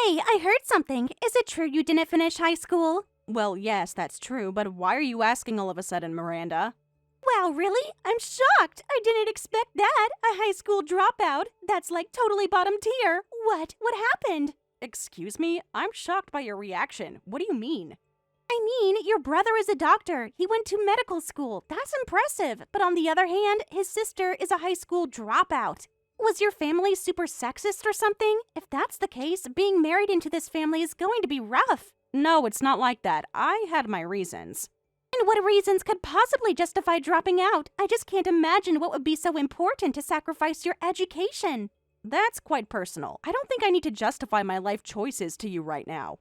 Hey, I heard something. Is it true you didn't finish high school? Well, yes, that's true, but why are you asking all of a sudden, Miranda? Wow, really? I'm shocked. I didn't expect that. A high school dropout. That's like totally bottom tier. What? What happened? Excuse me? I'm shocked by your reaction. What do you mean? I mean, your brother is a doctor. He went to medical school. That's impressive. But on the other hand, his sister is a high school dropout. Was your family super sexist or something? If that's the case, being married into this family is going to be rough. No, it's not like that. I had my reasons. And what reasons could possibly justify dropping out? I just can't imagine what would be so important to sacrifice your education. That's quite personal. I don't think I need to justify my life choices to you right now.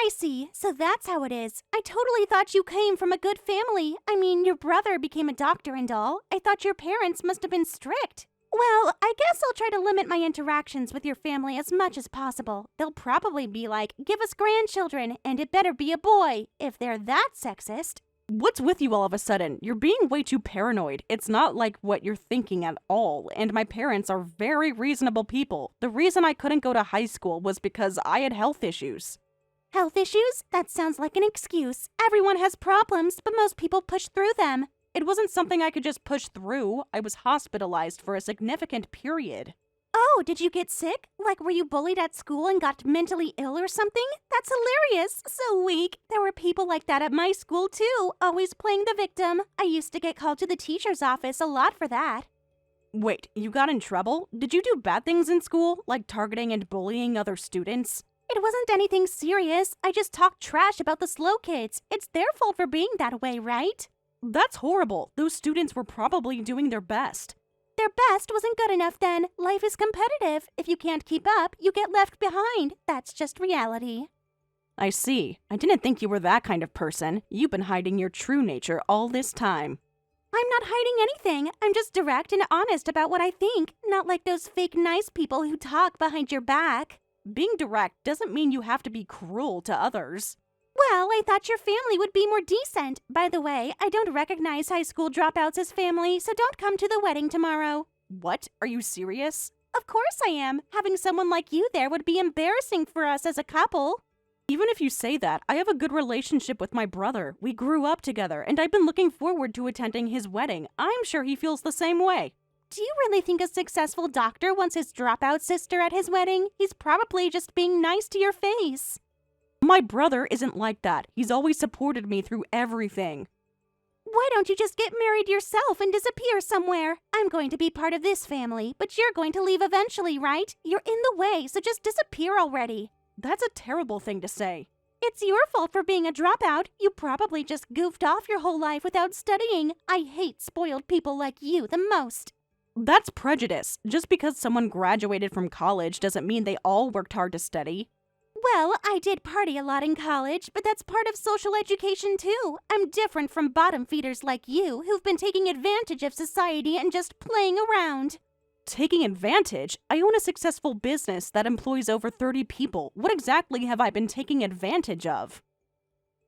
I see. So that's how it is. I totally thought you came from a good family. I mean, your brother became a doctor and all. I thought your parents must have been strict. Well, I guess I'll try to limit my interactions with your family as much as possible. They'll probably be like, give us grandchildren, and it better be a boy, if they're that sexist. What's with you all of a sudden? You're being way too paranoid. It's not like what you're thinking at all, and my parents are very reasonable people. The reason I couldn't go to high school was because I had health issues. Health issues? That sounds like an excuse. Everyone has problems, but most people push through them. It wasn't something I could just push through. I was hospitalized for a significant period. Oh, did you get sick? Like, were you bullied at school and got mentally ill or something? That's hilarious. So weak. There were people like that at my school, too, always playing the victim. I used to get called to the teacher's office a lot for that. Wait, you got in trouble? Did you do bad things in school, like targeting and bullying other students? It wasn't anything serious. I just talked trash about the slow kids. It's their fault for being that way, right? That's horrible. Those students were probably doing their best. Their best wasn't good enough then. Life is competitive. If you can't keep up, you get left behind. That's just reality. I see. I didn't think you were that kind of person. You've been hiding your true nature all this time. I'm not hiding anything. I'm just direct and honest about what I think, not like those fake nice people who talk behind your back. Being direct doesn't mean you have to be cruel to others. Well, I thought your family would be more decent. By the way, I don't recognize high school dropouts as family, so don't come to the wedding tomorrow. What? Are you serious? Of course I am. Having someone like you there would be embarrassing for us as a couple. Even if you say that, I have a good relationship with my brother. We grew up together, and I've been looking forward to attending his wedding. I'm sure he feels the same way. Do you really think a successful doctor wants his dropout sister at his wedding? He's probably just being nice to your face. My brother isn't like that. He's always supported me through everything. Why don't you just get married yourself and disappear somewhere? I'm going to be part of this family, but you're going to leave eventually, right? You're in the way, so just disappear already. That's a terrible thing to say. It's your fault for being a dropout. You probably just goofed off your whole life without studying. I hate spoiled people like you the most. That's prejudice. Just because someone graduated from college doesn't mean they all worked hard to study. Well, I did party a lot in college, but that's part of social education too. I'm different from bottom feeders like you, who've been taking advantage of society and just playing around. Taking advantage? I own a successful business that employs over 30 people. What exactly have I been taking advantage of?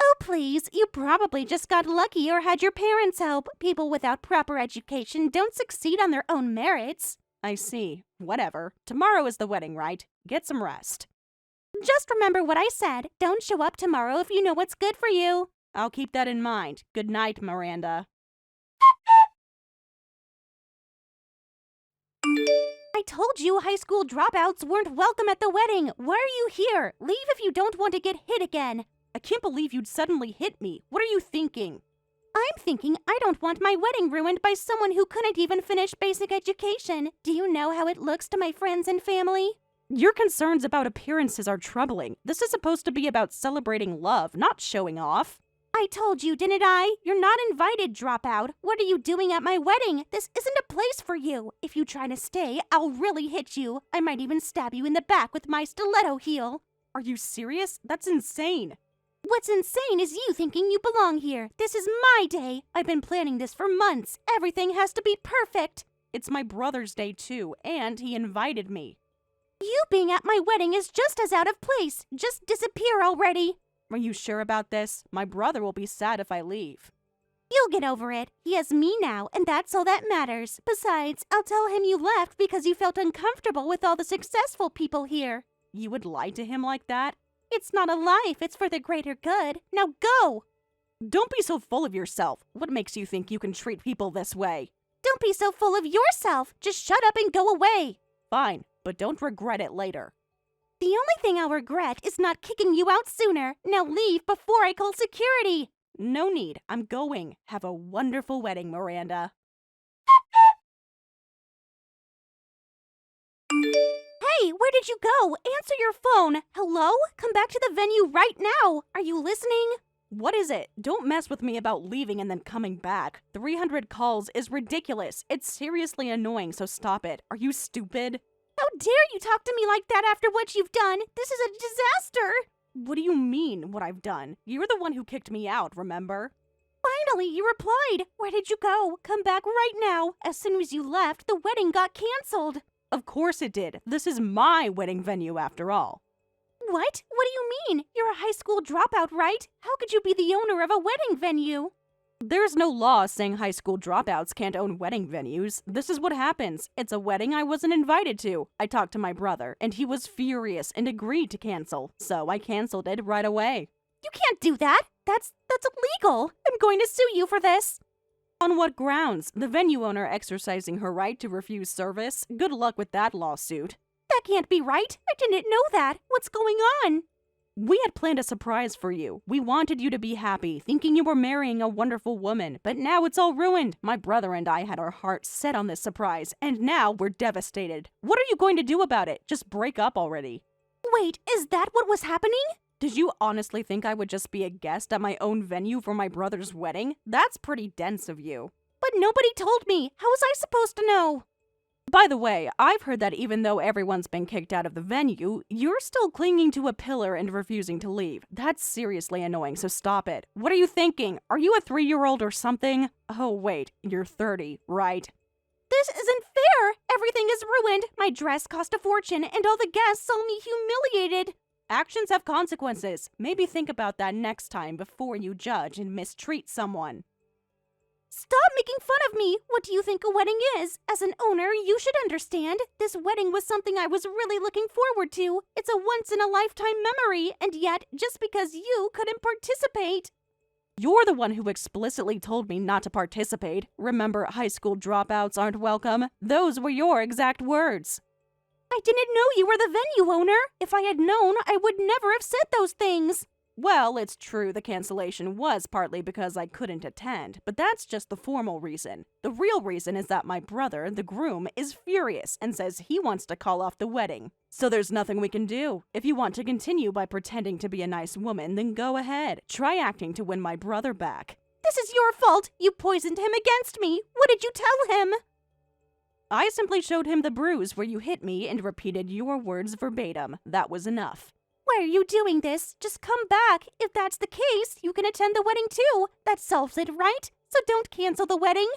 Oh, please, you probably just got lucky or had your parents help. People without proper education don't succeed on their own merits. I see. Whatever. Tomorrow is the wedding, right? Get some rest. Just remember what I said. Don't show up tomorrow if you know what's good for you. I'll keep that in mind. Good night, Miranda. I told you high school dropouts weren't welcome at the wedding. Why are you here? Leave if you don't want to get hit again. I can't believe you'd suddenly hit me. What are you thinking? I'm thinking I don't want my wedding ruined by someone who couldn't even finish basic education. Do you know how it looks to my friends and family? Your concerns about appearances are troubling. This is supposed to be about celebrating love, not showing off. I told you, didn't I? You're not invited, dropout. What are you doing at my wedding? This isn't a place for you. If you try to stay, I'll really hit you. I might even stab you in the back with my stiletto heel. Are you serious? That's insane. What's insane is you thinking you belong here. This is my day. I've been planning this for months. Everything has to be perfect. It's my brother's day too, and he invited me. You being at my wedding is just as out of place. Just disappear already. Are you sure about this? My brother will be sad if I leave. You'll get over it. He has me now, and that's all that matters. Besides, I'll tell him you left because you felt uncomfortable with all the successful people here. You would lie to him like that? It's not a life, it's for the greater good. Now go! Don't be so full of yourself. What makes you think you can treat people this way? Don't be so full of yourself. Just shut up and go away. Fine, but don't regret it later. The only thing I'll regret is not kicking you out sooner. Now leave before I call security. No need. I'm going. Have a wonderful wedding, Miranda. Hey, where did you go? Answer your phone. Hello? Come back to the venue right now. Are you listening? What is it? Don't mess with me about leaving and then coming back. 300 calls is ridiculous. It's seriously annoying, so stop it. Are you stupid? How dare you talk to me like that after what you've done? This is a disaster. What do you mean, what I've done? You're the one who kicked me out, remember? Finally, you replied. Where did you go? Come back right now. As soon as you left, the wedding got canceled. Of course it did. This is my wedding venue after all. What? What do you mean? You're a high school dropout, right? How could you be the owner of a wedding venue? There's no law saying high school dropouts can't own wedding venues. This is what happens. It's a wedding I wasn't invited to. I talked to my brother, and he was furious and agreed to cancel. So I canceled it right away. You can't do that. That's illegal. I'm going to sue you for this. On what grounds? The venue owner exercising her right to refuse service? Good luck with that lawsuit. That can't be right. I didn't know that. What's going on? We had planned a surprise for you. We wanted you to be happy, thinking you were marrying a wonderful woman. But now it's all ruined. My brother and I had our hearts set on this surprise, and now we're devastated. What are you going to do about it? Just break up already. Wait, is that what was happening? Did you honestly think I would just be a guest at my own venue for my brother's wedding? That's pretty dense of you. But nobody told me. How was I supposed to know? By the way, I've heard that even though everyone's been kicked out of the venue, you're still clinging to a pillar and refusing to leave. That's seriously annoying, so stop it. What are you thinking? Are you a 3-year-old or something? Oh, wait, you're 30, right? This isn't fair. Everything is ruined. My dress cost a fortune, and all the guests saw me humiliated. Actions have consequences. Maybe think about that next time before you judge and mistreat someone. Stop making fun of me! What do you think a wedding is? As an owner, you should understand. This wedding was something I was really looking forward to. It's a once-in-a-lifetime memory, and yet, just because you couldn't participate. You're the one who explicitly told me not to participate. Remember, high school dropouts aren't welcome? Those were your exact words. I didn't know you were the venue owner. If I had known, I would never have said those things. Well, it's true the cancellation was partly because I couldn't attend, but that's just the formal reason. The real reason is that my brother, the groom, is furious and says he wants to call off the wedding. So there's nothing we can do. If you want to continue by pretending to be a nice woman, then go ahead. Try acting to win my brother back. This is your fault. You poisoned him against me. What did you tell him? I simply showed him the bruise where you hit me and repeated your words verbatim. That was enough. Why are you doing this? Just come back. If that's the case, you can attend the wedding too. That solves it, right? So don't cancel the wedding.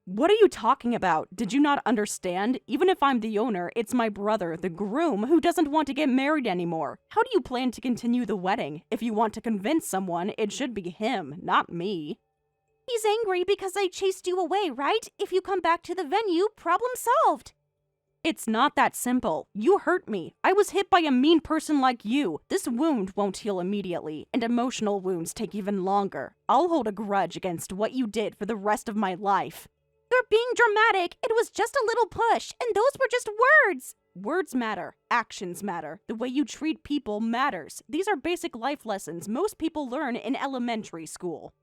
What are you talking about? Did you not understand? Even if I'm the owner, it's my brother, the groom, who doesn't want to get married anymore. How do you plan to continue the wedding? If you want to convince someone, it should be him, not me. He's angry because I chased you away, right? If you come back to the venue, problem solved. It's not that simple. You hurt me. I was hit by a mean person like you. This wound won't heal immediately, and emotional wounds take even longer. I'll hold a grudge against what you did for the rest of my life. You're being dramatic. It was just a little push, and those were just words. Words matter. Actions matter. The way you treat people matters. These are basic life lessons most people learn in elementary school.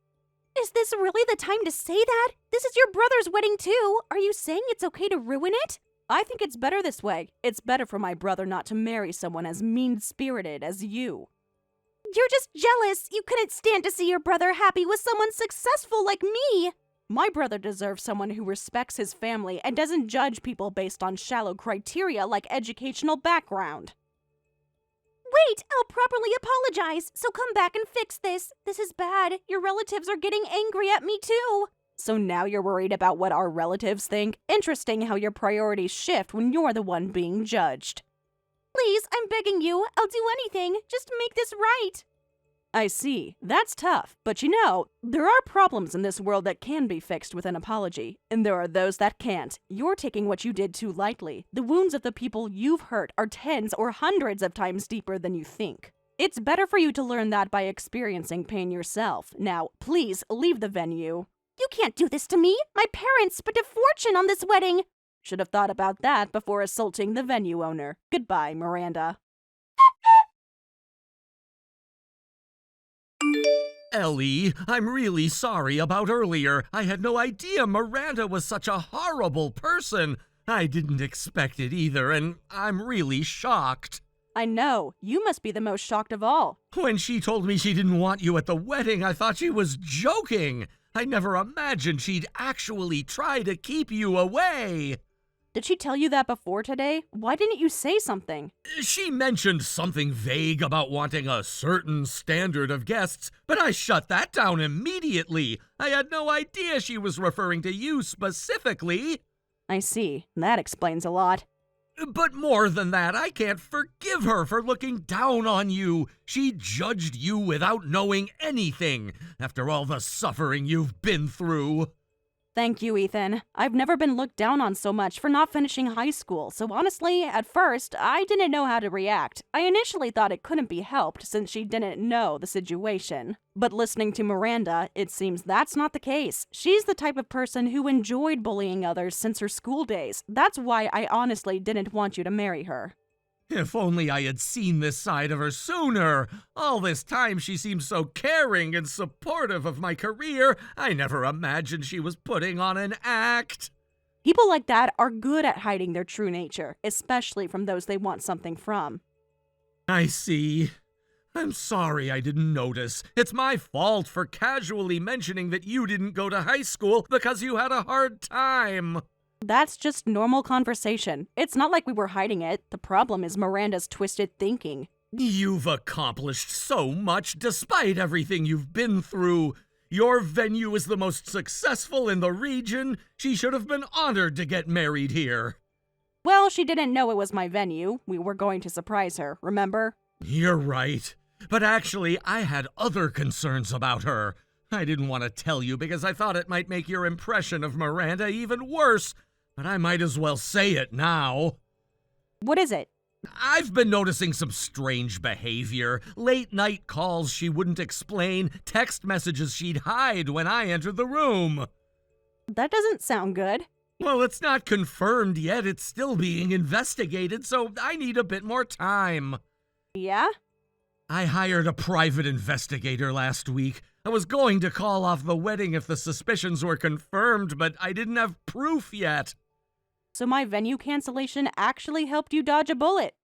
Is this really the time to say that? This is your brother's wedding too. Are you saying it's okay to ruin it? I think it's better this way. It's better for my brother not to marry someone as mean-spirited as you. You're just jealous. You couldn't stand to see your brother happy with someone successful like me. My brother deserves someone who respects his family and doesn't judge people based on shallow criteria like educational background. Wait, I'll properly apologize, so come back and fix this. This is bad. Your relatives are getting angry at me too. So now you're worried about what our relatives think? Interesting how your priorities shift when you're the one being judged. Please, I'm begging you. I'll do anything. Just make this right. I see. That's tough. But you know, there are problems in this world that can be fixed with an apology, and there are those that can't. You're taking what you did too lightly. The wounds of the people you've hurt are tens or hundreds of times deeper than you think. It's better for you to learn that by experiencing pain yourself. Now, please leave the venue. You can't do this to me. My parents spent a fortune on this wedding. Should have thought about that before assaulting the venue owner. Goodbye, Miranda. Ellie, I'm really sorry about earlier. I had no idea Miranda was such a horrible person. I didn't expect it either, and I'm really shocked. I know. You must be the most shocked of all. When she told me she didn't want you at the wedding, I thought she was joking. I never imagined she'd actually try to keep you away. Did she tell you that before today? Why didn't you say something? She mentioned something vague about wanting a certain standard of guests, but I shut that down immediately. I had no idea she was referring to you specifically. I see. That explains a lot. But more than that, I can't forgive her for looking down on you. She judged you without knowing anything, after all the suffering you've been through. Thank you, Ethan. I've never been looked down on so much for not finishing high school, so honestly, at first, I didn't know how to react. I initially thought it couldn't be helped since she didn't know the situation. But listening to Miranda, it seems that's not the case. She's the type of person who enjoyed bullying others since her school days. That's why I honestly didn't want you to marry her. If only I had seen this side of her sooner. All this time she seemed so caring and supportive of my career. I never imagined she was putting on an act. People like that are good at hiding their true nature, especially from those they want something from. I see. I'm sorry I didn't notice. It's my fault for casually mentioning that you didn't go to high school because you had a hard time. That's just normal conversation. It's not like we were hiding it. The problem is Miranda's twisted thinking. You've accomplished so much despite everything you've been through. Your venue is the most successful in the region. She should have been honored to get married here. Well, she didn't know it was my venue. We were going to surprise her, remember? You're right. But actually, I had other concerns about her. I didn't want to tell you because I thought it might make your impression of Miranda even worse. But I might as well say it now. What is it? I've been noticing some strange behavior. Late night calls she wouldn't explain, text messages she'd hide when I entered the room. That doesn't sound good. Well, it's not confirmed yet. It's still being investigated, so I need a bit more time. Yeah? I hired a private investigator last week. I was going to call off the wedding if the suspicions were confirmed, but I didn't have proof yet. So my venue cancellation actually helped you dodge a bullet.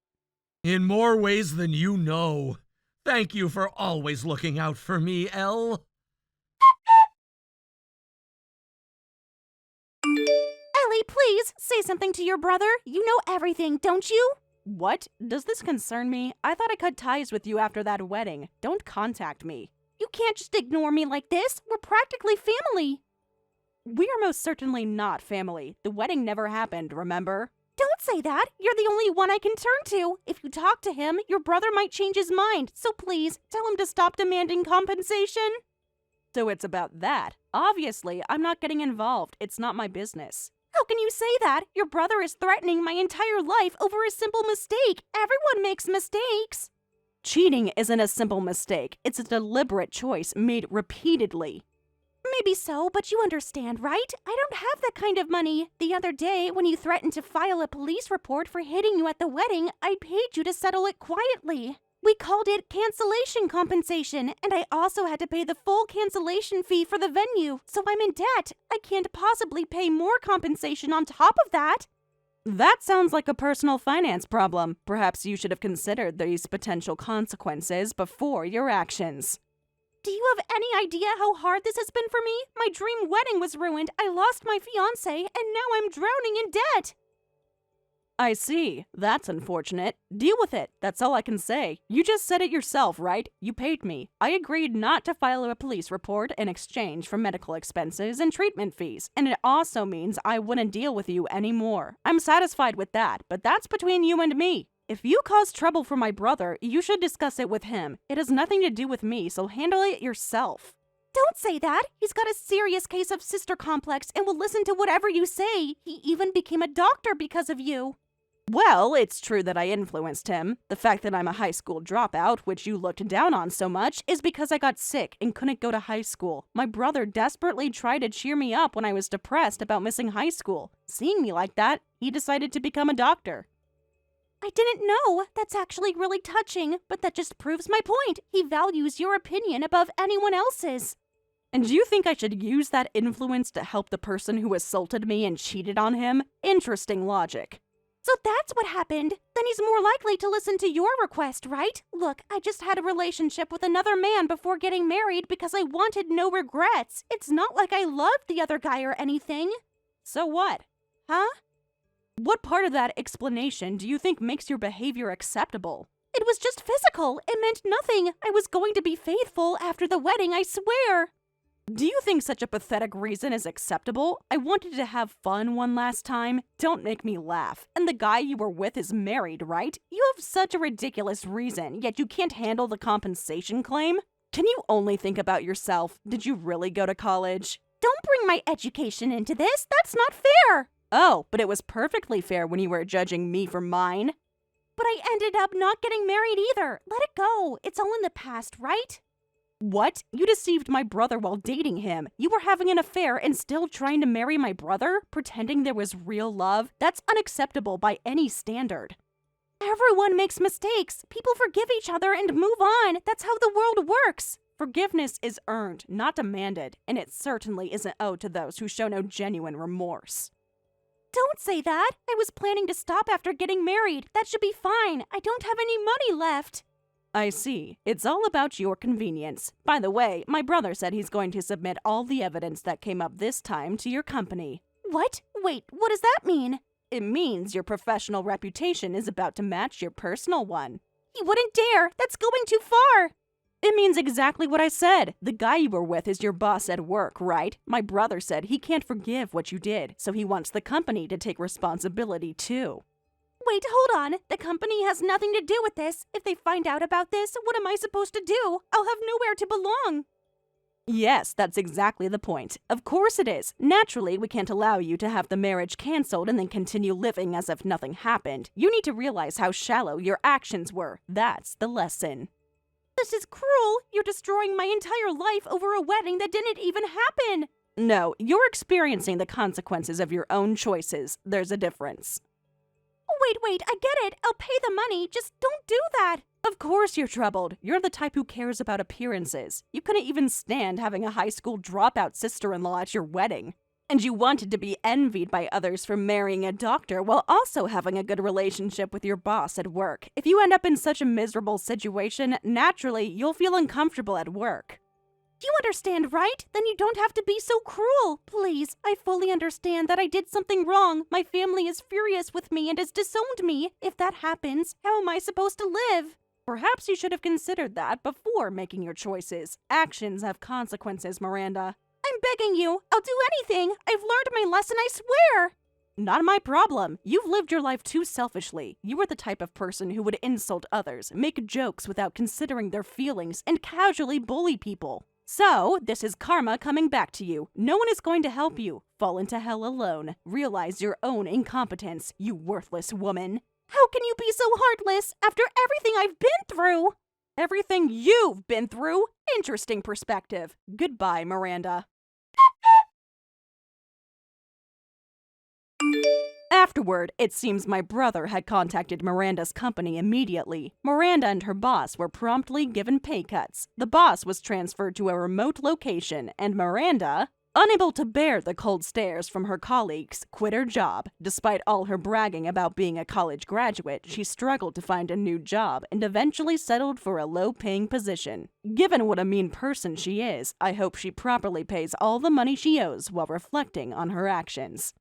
In more ways than you know. Thank you for always looking out for me, Elle. Ellie, please, say something to your brother. You know everything, don't you? What? Does this concern me? I thought I cut ties with you after that wedding. Don't contact me. You can't just ignore me like this. We're practically family. We are most certainly not family. The wedding never happened, remember? Don't say that. You're the only one I can turn to. If you talk to him, your brother might change his mind. So please, tell him to stop demanding compensation. So it's about that. Obviously, I'm not getting involved. It's not my business. How can you say that? Your brother is threatening my entire life over a simple mistake. Everyone makes mistakes. Cheating isn't a simple mistake. It's a deliberate choice made repeatedly. Maybe so, but you understand, right? I don't have that kind of money. The other day, when you threatened to file a police report for hitting you at the wedding, I paid you to settle it quietly. We called it cancellation compensation, and I also had to pay the full cancellation fee for the venue, so I'm in debt. I can't possibly pay more compensation on top of that. That sounds like a personal finance problem. Perhaps you should have considered these potential consequences before your actions. Do you have any idea how hard this has been for me? My dream wedding was ruined, I lost my fiancé, and now I'm drowning in debt. I see. That's unfortunate. Deal with it. That's all I can say. You just said it yourself, right? You paid me. I agreed not to file a police report in exchange for medical expenses and treatment fees, and it also means I wouldn't deal with you anymore. I'm satisfied with that, but that's between you and me. If you cause trouble for my brother, you should discuss it with him. It has nothing to do with me, so handle it yourself. Don't say that. He's got a serious case of sister complex and will listen to whatever you say. He even became a doctor because of you. Well, it's true that I influenced him. The fact that I'm a high school dropout, which you looked down on so much, is because I got sick and couldn't go to high school. My brother desperately tried to cheer me up when I was depressed about missing high school. Seeing me like that, he decided to become a doctor. I didn't know. That's actually really touching, but that just proves my point. He values your opinion above anyone else's. And do you think I should use that influence to help the person who assaulted me and cheated on him? Interesting logic. So that's what happened. Then he's more likely to listen to your request, right? Look, I just had a relationship with another man before getting married because I wanted no regrets. It's not like I loved the other guy or anything. So what? Huh? What part of that explanation do you think makes your behavior acceptable? It was just physical. It meant nothing. I was going to be faithful after the wedding, I swear. Do you think such a pathetic reason is acceptable? I wanted to have fun one last time. Don't make me laugh. And the guy you were with is married, right? You have such a ridiculous reason, yet you can't handle the compensation claim? Can you only think about yourself? Did you really go to college? Don't bring my education into this. That's not fair. Oh, but it was perfectly fair when you were judging me for mine. But I ended up not getting married either. Let it go. It's all in the past, right? What? You deceived my brother while dating him. You were having an affair and still trying to marry my brother? Pretending there was real love? That's unacceptable by any standard. Everyone makes mistakes. People forgive each other and move on. That's how the world works. Forgiveness is earned, not demanded, and it certainly isn't owed to those who show no genuine remorse. Don't say that. I was planning to stop after getting married. That should be fine. I don't have any money left. I see. It's all about your convenience. By the way, my brother said he's going to submit all the evidence that came up this time to your company. What? Wait, what does that mean? It means your professional reputation is about to match your personal one. He wouldn't dare. That's going too far. It means exactly what I said. The guy you were with is your boss at work, right? My brother said he can't forgive what you did, so he wants the company to take responsibility too. Wait, hold on. The company has nothing to do with this. If they find out about this, what am I supposed to do? I'll have nowhere to belong. Yes, that's exactly the point. Of course it is. Naturally, we can't allow you to have the marriage canceled and then continue living as if nothing happened. You need to realize how shallow your actions were. That's the lesson. This is cruel. You're destroying my entire life over a wedding that didn't even happen. No, you're experiencing the consequences of your own choices. There's a difference. Wait, I get it. I'll pay the money. Just don't do that. Of course you're troubled. You're the type who cares about appearances. You couldn't even stand having a high school dropout sister-in-law at your wedding. And you wanted to be envied by others for marrying a doctor while also having a good relationship with your boss at work. If you end up in such a miserable situation, naturally, you'll feel uncomfortable at work. You understand, right? Then you don't have to be so cruel. Please, I fully understand that I did something wrong. My family is furious with me and has disowned me. If that happens, how am I supposed to live? Perhaps you should have considered that before making your choices. Actions have consequences, Miranda. I'm begging you. I'll do anything. I've learned my lesson, I swear. Not my problem. You've lived your life too selfishly. You are the type of person who would insult others, make jokes without considering their feelings, and casually bully people. So, this is karma coming back to you. No one is going to help you. Fall into hell alone. Realize your own incompetence, you worthless woman. How can you be so heartless after everything I've been through? Everything you've been through? Interesting perspective. Goodbye, Miranda. Afterward, it seems my brother had contacted Miranda's company immediately. Miranda and her boss were promptly given pay cuts. The boss was transferred to a remote location, and Miranda, unable to bear the cold stares from her colleagues, quit her job. Despite all her bragging about being a college graduate, she struggled to find a new job and eventually settled for a low-paying position. Given what a mean person she is, I hope she properly pays all the money she owes while reflecting on her actions.